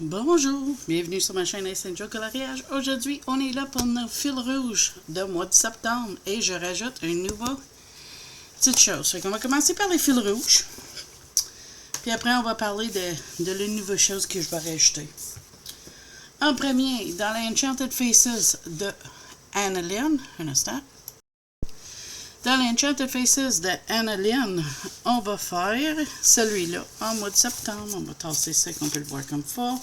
Bonjour, bienvenue sur ma chaîne Essential Coloriage. Aujourd'hui, on est là pour nos fils rouges de mois de septembre et je rajoute une nouvelle petite chose. Fait qu'on va commencer par les fils rouges. Puis après, on va parler de les nouvelles choses que je vais rajouter. En premier, dans les Enchanted Faces de Annalyn, un instant. Dans les Enchanted Faces de Annalyn, on va faire celui-là en mois de septembre. On va tasser ça, qu'on peut le voir comme ça.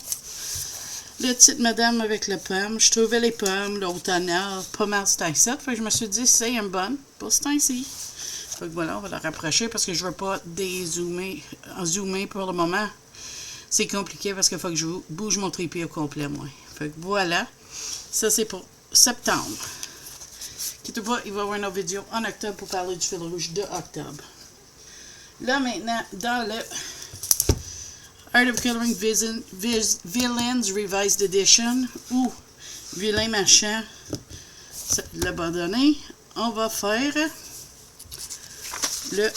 La petite madame avec le pomme. Je trouvais les pommes, l'automnal, pas mal ce temps-ci. Fait que je me suis dit, c'est une bonne pour ce temps-ci. Fait que voilà, on va la rapprocher parce que je ne veux pas zoomer pour le moment. C'est compliqué parce qu'il faut que je bouge mon trépied au complet, moi. Fait que voilà. Ça, c'est pour septembre. Il va y avoir une autre vidéo en octobre pour parler du fil rouge de octobre. Là, maintenant, dans le Art of Coloring Villains Revised Edition, ou Vilain Machin, l'abandonné, on va faire le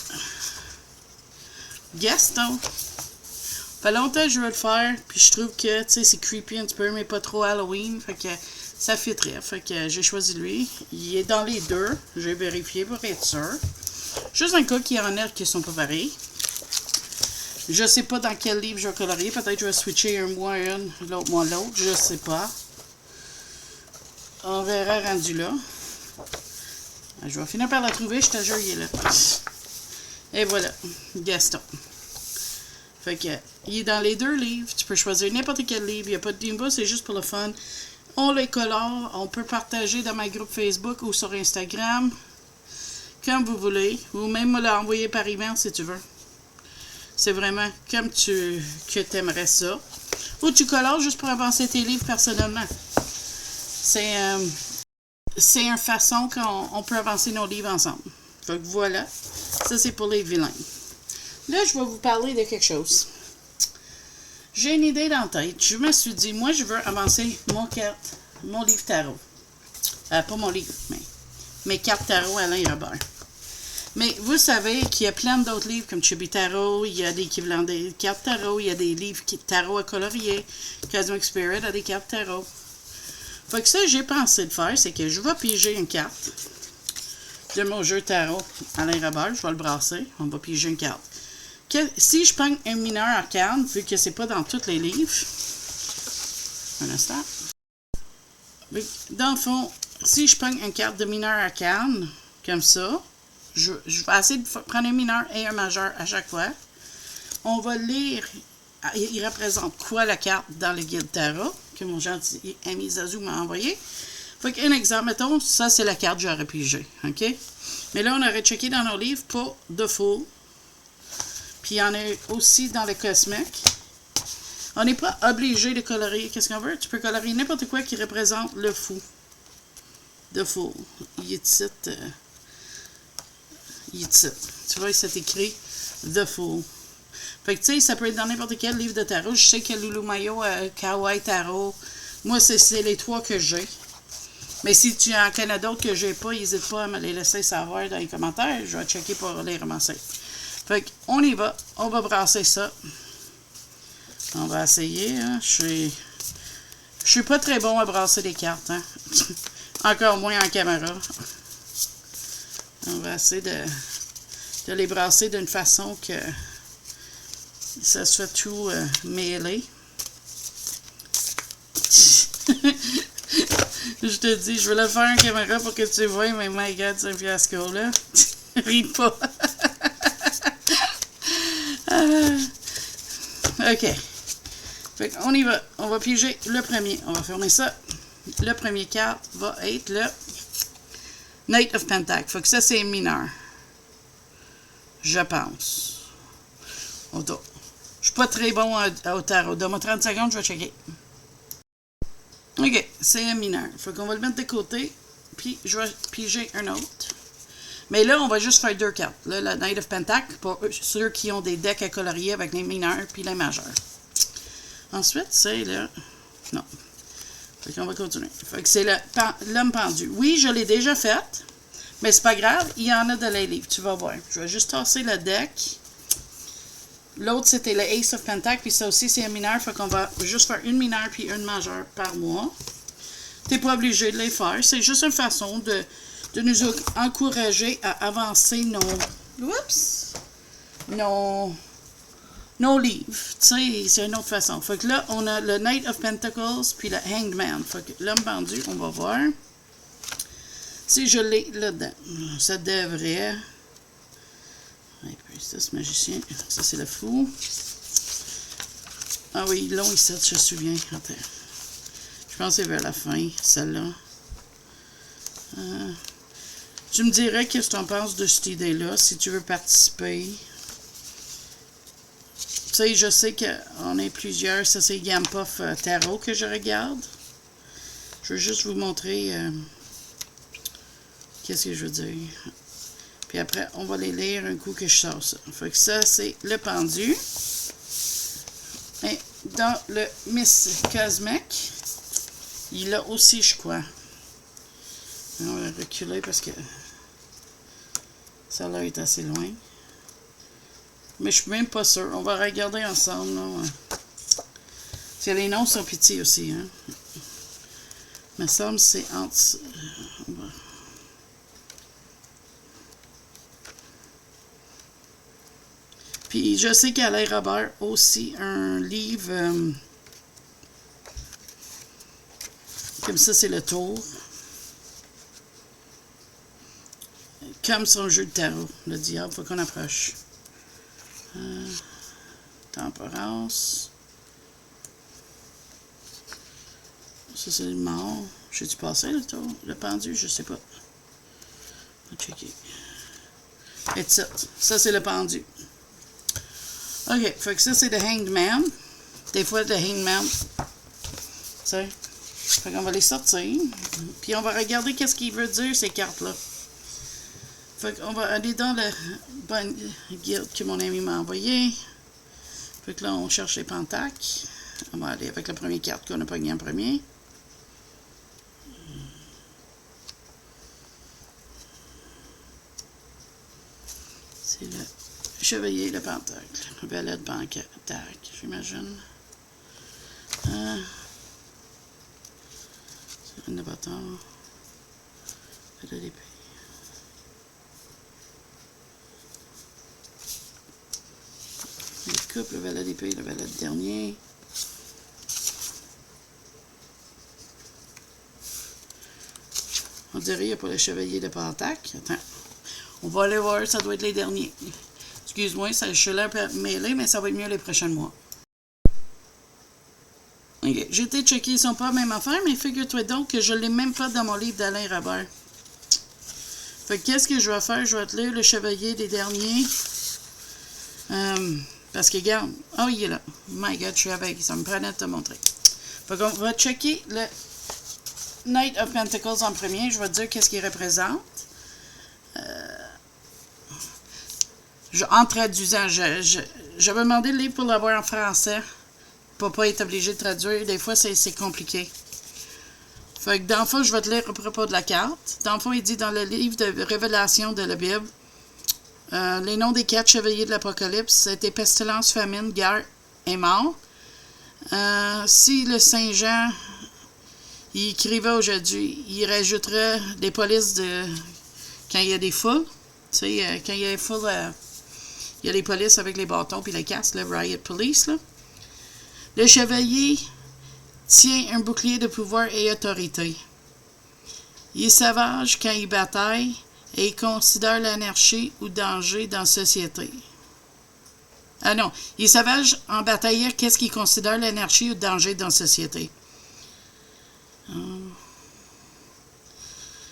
Gaston. Ça fait longtemps que je veux le faire, puis je trouve que, tu sais, c'est creepy un petit peu, mais pas trop Halloween, fait que ça fitterait. Fait que j'ai choisi lui. Il est dans les deux. J'ai vérifié pour être sûr. Juste un cas qu'il y en a qui sont pas pareils. Je sais pas dans quel livre je vais colorier. Peut-être que je vais switcher un mois une, l'autre mois l'autre. Je sais pas. On verra rendu là. Je vais finir par la trouver. Je te jure, il est là. Et voilà. Gaston. Fait que, il est dans les deux livres. Tu peux choisir n'importe quel livre. Il n'y a pas de Dimba, c'est juste pour le fun. On les colore, on peut partager dans ma groupe Facebook ou sur Instagram, comme vous voulez, ou même me l'envoyer par email si tu veux. C'est vraiment comme que tu aimerais ça. Ou tu colores juste pour avancer tes livres personnellement. C'est une façon qu'on peut avancer nos livres ensemble. Donc voilà, ça c'est pour les vilains. Là, je vais vous parler de quelque chose. J'ai une idée dans la tête. Je me suis dit, moi, je veux avancer mon livre tarot. Pas mon livre, mais mes cartes tarot Alain Robert. Mais vous savez qu'il y a plein d'autres livres comme Chibi Tarot, il y a des équivalents des cartes tarot, il y a des livres tarot à colorier, Cosmic Spirit a des cartes tarot. Fait que ça, j'ai pensé de faire, c'est que je vais piger une carte de mon jeu tarot Alain Robert. Je vais le brasser, on va piger une carte. Si je prends un mineur arcane, vu que c'est pas dans tous les livres, un instant. Dans le fond, si je prends une carte de mineur arcane, comme ça, je vais essayer de prendre un mineur et un majeur à chaque fois. On va lire, il représente quoi la carte dans le guide tarot, que mon gentil ami Zazou m'a envoyé. Fait qu'un exemple, mettons, ça c'est la carte que j'aurais pigée, ok? Mais là, on aurait checké dans nos livres pour The Fool. Puis il y en a aussi dans le cosmique. On n'est pas obligé de colorier. Qu'est-ce qu'on veut? Tu peux colorier n'importe quoi qui représente le fou. The Fool. Il est ici. Tu vois, c'est écrit The Fool. Fait que tu sais, ça peut être dans n'importe quel livre de tarot. Je sais que Lulu Mayo, Kawaii Tarot. Moi, c'est les trois que j'ai. Mais si tu en connais d'autres que j'ai pas, n'hésite pas à me les laisser savoir dans les commentaires. Je vais checker pour les ramasser. Fait qu'on y va. On va brasser ça. On va essayer. Hein. Je suis pas très bon à brasser les cartes. Hein. Encore moins en caméra. On va essayer de les brasser d'une façon que ça soit tout mêlé. Je te dis, je vais le faire en caméra pour que tu vois, mais my God, c'est un fiasco là. Ris pas. OK. Fait qu'on y va. On va piger le premier. On va fermer ça. Le premier carte va être le Knight of Pentacles. Fait que ça, c'est mineur. Je pense. Je suis pas très bon au tarot. Donne-moi 30 secondes, je vais checker. OK. C'est un mineur. Fait qu'on va le mettre de côté. Puis, je vais piger un autre. Mais là, on va juste faire deux cartes. Là, la Knight of Pentacles, pour ceux qui ont des decks à colorier avec les mineurs puis les majeurs. Ensuite, c'est le... Non. Fait qu'on va continuer. Fait que c'est l'homme pendu. Oui, je l'ai déjà fait, mais c'est pas grave. Il y en a dans les livres. Tu vas voir. Je vais juste tasser le deck. L'autre, c'était le Ace of Pentacle, puis ça aussi, c'est un mineur, fait qu'on va juste faire une mineure puis une majeure par mois. T'es pas obligé de les faire, c'est juste une façon de nous encourager à avancer nos livres. Tu sais, c'est une autre façon. Fait que là, on a le Knight of Pentacles puis le Hanged Man. Fait que l'homme pendu, on va voir si je l'ai là-dedans. Ça devrait... Ça, c'est magicien. Ça, c'est le fou. Ah oui, long ici, je me souviens. Attends. Je pense que c'est vers la fin, celle-là. Tu me dirais qu'est-ce que tu en penses de cette idée-là, si tu veux participer. Tu sais, je sais qu'on est plusieurs. Ça, c'est Gampuff Tarot que je regarde. Je veux juste vous montrer qu'est-ce que je veux dire. Puis après, on va les lire un coup que je sors ça. Fait que ça, c'est le pendu. Et dans le Miss Cosmic, il a aussi, je crois. On va reculer parce que ça là est assez loin. Mais je suis même pas sûre. On va regarder ensemble. Là. Parce que les noms sont petits aussi. Hein? Il me semble que c'est entre... Puis je sais qu'Alain Robert a aussi un livre... comme ça, c'est le tour. Comme son jeu de tarot. Le diable, faut qu'on approche. Temperance. Ça, c'est le mort. J'ai-tu passé le tour? Le pendu, je sais pas. On va checker. Et ça, c'est le pendu. OK, fait que ça, c'est le Hanged Man. Des fois, le Hanged Man, tu sais. Fait qu'on va les sortir. Puis on va regarder qu'est-ce qu'il veut dire, ces cartes-là. Fait qu'on va aller dans le bon guide que mon ami m'a envoyé. Fait que là, on cherche les pentacles. On va aller avec la première carte qu'on a pognée en premier. C'est le chevalier de pentacle. Valet de pentacle, j'imagine. C'est un bâton. Valet d'épée. Le couple, le valet d'épée, le valet de dernier. On dirait qu'il n'y a pas le chevalier de pentacle. Attends. On va aller voir, ça doit être les derniers. Excuse-moi, je suis là un peu mêlé, mais ça va être mieux les prochains mois. Ok, j'ai été checker, ils sont pas la même affaire, mais figure-toi donc que je ne l'ai même pas dans mon livre d'Alain Robert. Fait que qu'est-ce que je vais faire? Je vais te lire le chevalier des derniers. Parce que, regarde, oh, il est là. My God, je suis avec, ça me prenait de te montrer. Fait qu'on va checker le Knight of Pentacles en premier. Je vais te dire qu'est-ce qu'il représente. En traduisant, j'avais demandé le livre pour l'avoir en français. Pour pas être obligé de traduire. Des fois, c'est compliqué. Fait que dans le fond, je vais te lire à propos de la carte. Dans le fond, il dit dans le livre de Révélation de la Bible, les noms des 4 chevaliers de l'Apocalypse, c'était pestilence, famine, guerre et mort. Si le Saint-Jean, il écrivait aujourd'hui, il rajouterait des polices de quand il y a des foules. Tu sais, quand il y a des foules, il y a les polices avec les bâtons puis les casques, le riot police, là. Le chevalier tient un bouclier de pouvoir et autorité. Il est sauvage quand il bataille et il considère l'anarchie ou danger dans la société. Ah non, il est sauvage en bataillant qu'est-ce qu'il considère l'anarchie ou danger dans la société.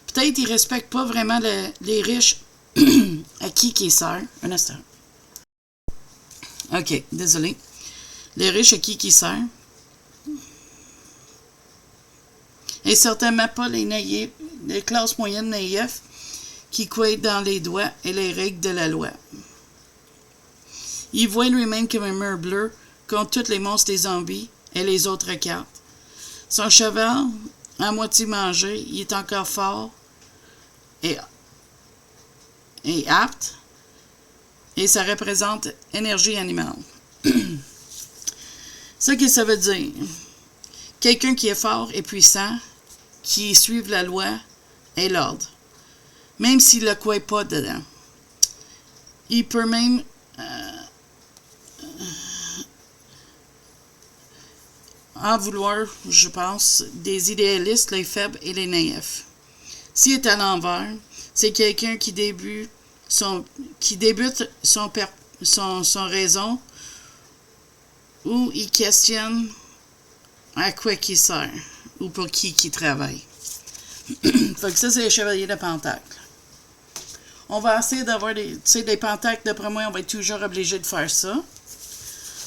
Peut-être qu'il ne respecte pas vraiment les riches à qui il sert. Un instant. OK, désolé. Les riches à qui il sert. Et certainement pas les classes moyennes naïfs qui croient dans les doigts et les règles de la loi. Il voit lui-même comme un mur bleu contre tous les monstres des zombies et les autres cartes. Son cheval, à moitié mangé, il est encore fort et apte, et ça représente énergie animale. Ce que ça veut dire, quelqu'un qui est fort et puissant, qui suit la loi et l'ordre, même s'il ne le croit pas dedans. Il peut même en vouloir, je pense, des idéalistes, les faibles et les naïfs. S'il est à l'envers, c'est quelqu'un qui débute son raison ou il questionne à quoi qu'il sert ou pour qui travaille. Fait que ça, c'est les chevaliers de Pentacle. On va essayer d'avoir des pentacles. D'après moi, on va être toujours obligé de faire ça.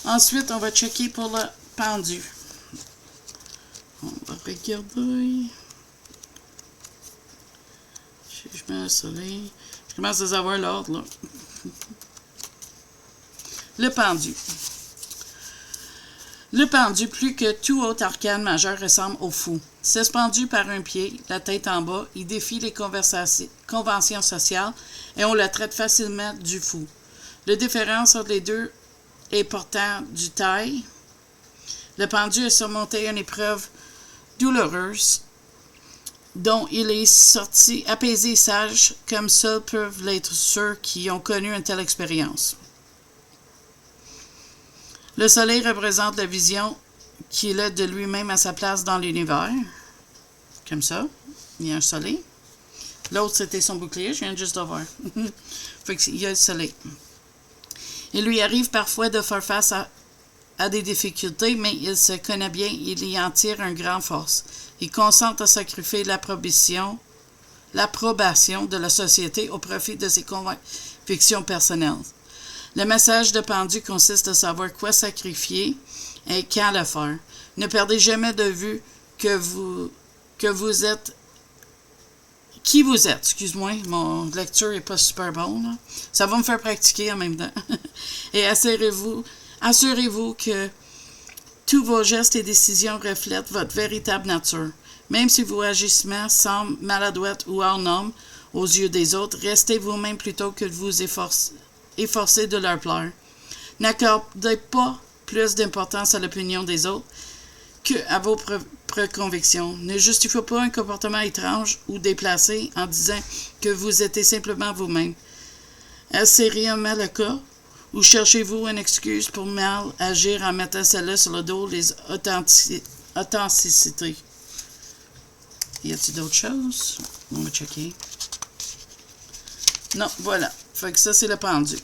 Ensuite, on va checker pour le pendu. On va regarder. Je mets le soleil. Je commence à avoir l'ordre, là. Le pendu. Le pendu, plus que tout autre arcane majeur, ressemble au fou. Suspendu par un pied, la tête en bas, il défie les conventions sociales et on le traite facilement du fou. La différence entre les deux est pourtant du taille. Le pendu a surmonté une épreuve douloureuse dont il est sorti apaisé et sage, comme seuls peuvent l'être ceux qui ont connu une telle expérience. Le soleil représente la vision qu'il a de lui-même à sa place dans l'univers. Comme ça. Il y a un soleil. L'autre, c'était son bouclier. Je viens juste de voir. Fait qu'il y a le soleil. Il lui arrive parfois de faire face à des difficultés, mais il se connaît bien. Il y en tire une grande force. Il consent à sacrifier l'approbation de la société au profit de ses convictions personnelles. Le message de pendu consiste à savoir quoi sacrifier et quand le faire. Ne perdez jamais de vue que vous êtes qui vous êtes. Excuse-moi, mon lecture n'est pas super bon. Là. Ça va me faire pratiquer en même temps. Et assurez-vous que tous vos gestes et décisions reflètent votre véritable nature. Même si vos agissements semblent maladroits ou hors norme aux yeux des autres, restez vous-même plutôt que de vous efforcer de leur plaire. N'accordez pas plus d'importance à l'opinion des autres qu'à vos propres convictions. Ne justifiez pas un comportement étrange ou déplacé en disant que vous êtes simplement vous-même. Est-ce réellement le cas? Ou cherchez-vous une excuse pour mal agir en mettant celle-là sur le dos des authenticités? Y a-t-il d'autres choses? On va checker. Non, voilà. Fait que ça, c'est le pendu.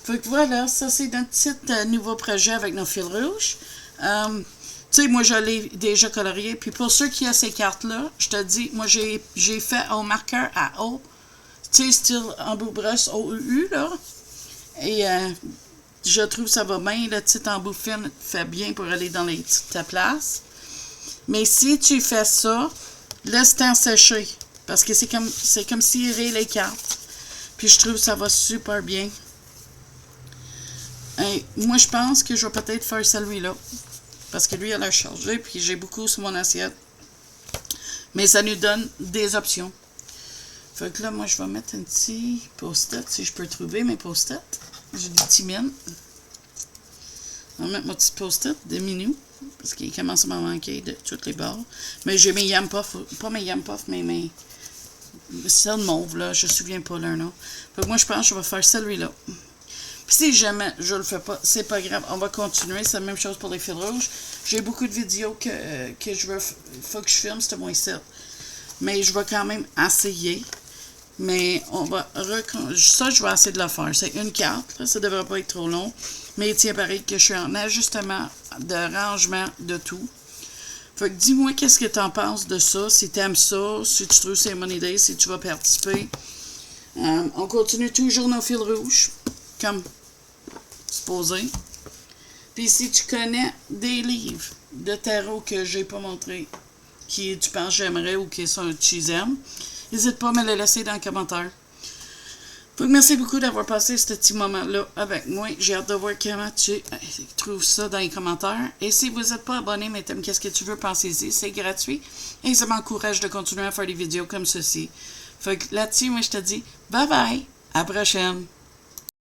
Fait que voilà, ça, c'est notre petit nouveau projet avec nos fils rouges. Tu sais, moi, je l'ai déjà colorié. Puis pour ceux qui ont ces cartes-là, je te dis, moi, j'ai fait au marqueur à eau. Tu sais, style embout brosse OUU, là. Et je trouve que ça va bien. Le petit embout fin fait bien pour aller dans les petites places. Mais si tu fais ça, laisse-t'en sécher. Parce que c'est comme cirer les cartes. Puis je trouve que ça va super bien. Et moi, je pense que je vais peut-être faire celui-là. Parce que lui, il a l'air chargé. Puis j'ai beaucoup sur mon assiette. Mais ça nous donne des options. Fait que là, moi, je vais mettre un petit post-it. Si je peux trouver mes post-it. J'ai des petits miennes. Je vais mettre mon petit post-it de Minou. Parce qu'il commence à m'en manquer de toutes les bords. Mais j'ai mes Yam Puff. Pas mes Yam Puff, mais mes... C'est le mauve, là. Je me souviens pas leur nom. Fait que moi, je pense que je vais faire celui-là. Puis si jamais je le fais pas, c'est pas grave. On va continuer. C'est la même chose pour les fils rouges. J'ai beaucoup de vidéos que je veux... faut que je filme, c'était moins 7. Mais je vais quand même essayer. Mais on va... Ça, je vais essayer de le faire. C'est une carte. Là, ça devrait pas être trop long. Mais il tient pareil que je suis en ajustement de rangement de tout. Fait que dis-moi qu'est-ce que tu en penses de ça, si tu aimes ça, si tu trouves que c'est une bonne idée, si tu vas participer. On continue toujours nos fils rouges, comme supposé. Puis si tu connais des livres de tarot que j'ai pas montré, qui tu penses que j'aimerais ou qui sont tu aimes, n'hésite pas à me les laisser dans les commentaires. Fait que merci beaucoup d'avoir passé ce petit moment-là avec moi. J'ai hâte de voir comment tu trouves ça dans les commentaires. Et si vous n'êtes pas abonné, mais t'aimes qu'est-ce que tu veux, pensez-y. C'est gratuit. Et ça m'encourage de continuer à faire des vidéos comme ceci. Fait que là-dessus, moi, je te dis bye bye. À la prochaine.